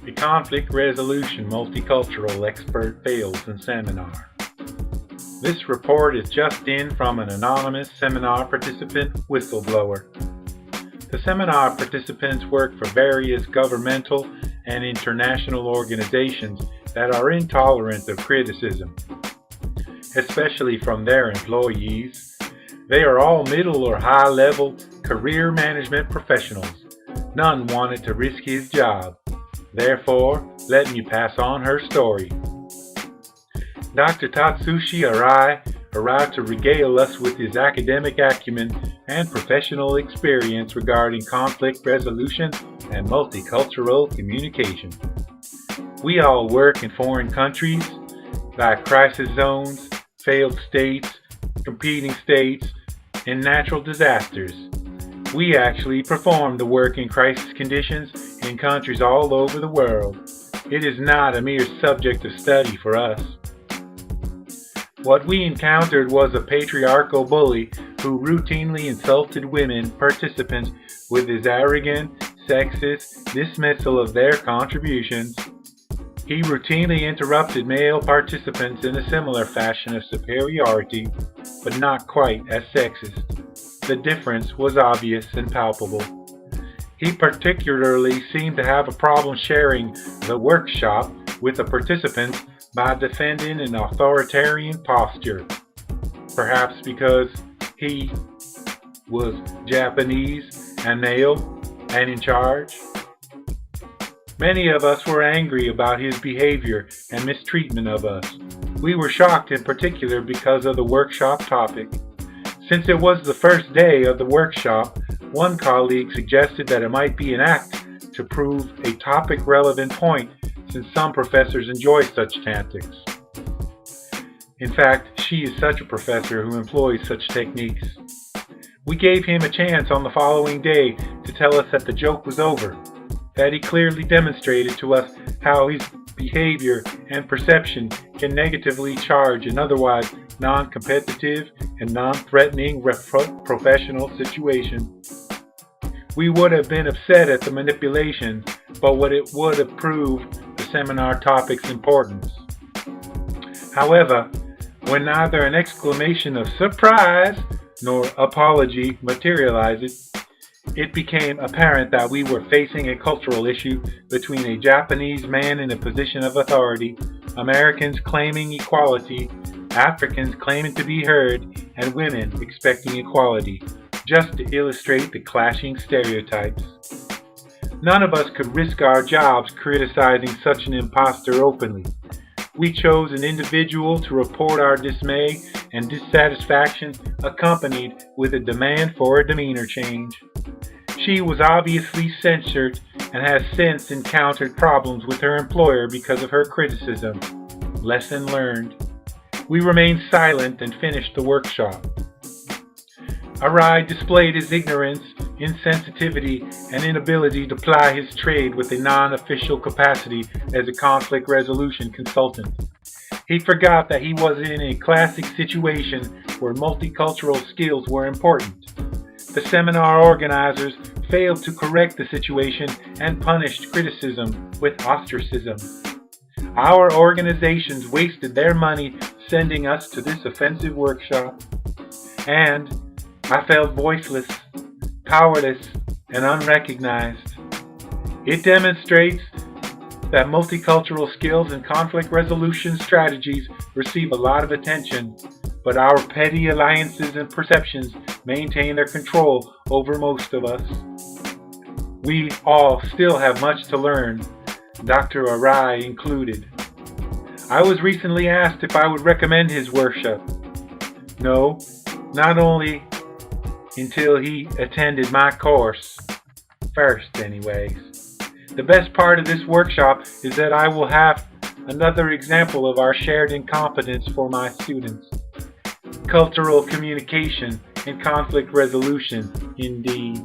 The conflict resolution multicultural expert fails in seminar. This report is just in from an anonymous seminar participant whistleblower. The seminar participants work for various governmental and international organizations that are intolerant of criticism, especially from their employees. They are all middle or high-level career management professionals. None wanted to risk his job. Therefore, let me pass on her story. Dr. Tatsushi Arai arrived to regale us with his academic acumen and professional experience regarding conflict resolution and multicultural communication. We all work in foreign countries, like crisis zones, failed states, competing states, and natural disasters. We actually perform the work in crisis conditions in countries all over the world. It is not a mere subject of study for us. What we encountered was a patriarchal bully who routinely insulted women participants with his arrogant, sexist dismissal of their contributions. He routinely interrupted male participants in a similar fashion of superiority, but not quite as sexist. The difference was obvious and palpable. He particularly seemed to have a problem sharing the workshop with the participants by defending an authoritarian posture, perhaps because he was Japanese and male and in charge. Many of us were angry about his behavior and mistreatment of us. We were shocked in particular because of the workshop topic. Since it was the first day of the workshop, one colleague suggested that it might be an act to prove a topic-relevant point, since some professors enjoy such tactics. In fact, she is such a professor who employs such techniques. We gave him a chance on the following day to tell us that the joke was over, that he clearly demonstrated to us how his behavior and perception can negatively charge an otherwise non-competitive and non-threatening professional situation. We would have been upset at the manipulation, but it would have proved the seminar topic's importance. However, when neither an exclamation of surprise nor apology materialized, it became apparent that we were facing a cultural issue between a Japanese man in a position of authority, Americans claiming equality, Africans claiming to be heard, and women expecting equality, just to illustrate the clashing stereotypes. None of us could risk our jobs criticizing such an impostor openly. We chose an individual to report our dismay and dissatisfaction, accompanied with a demand for a demeanor change. She was obviously censured and has since encountered problems with her employer because of her criticism. Lesson learned. We remained silent and finished the workshop. Arai displayed his ignorance, insensitivity, and inability to ply his trade with a non-official capacity as a conflict resolution consultant. He forgot that he was in a classic situation where multicultural skills were important. The seminar organizers failed to correct the situation and punished criticism with ostracism. Our organizations wasted their money sending us to this offensive workshop, and I felt voiceless, powerless, and unrecognized. It demonstrates that multicultural skills and conflict resolution strategies receive a lot of attention, but our petty alliances and perceptions maintain their control over most of us. We all still have much to learn, Dr. Arai included. I was recently asked if I would recommend his workshop. No, not only until he attended my course. First, anyways. The best part of this workshop is that I will have another example of our shared incompetence for my students. Cultural communication and conflict resolution, indeed.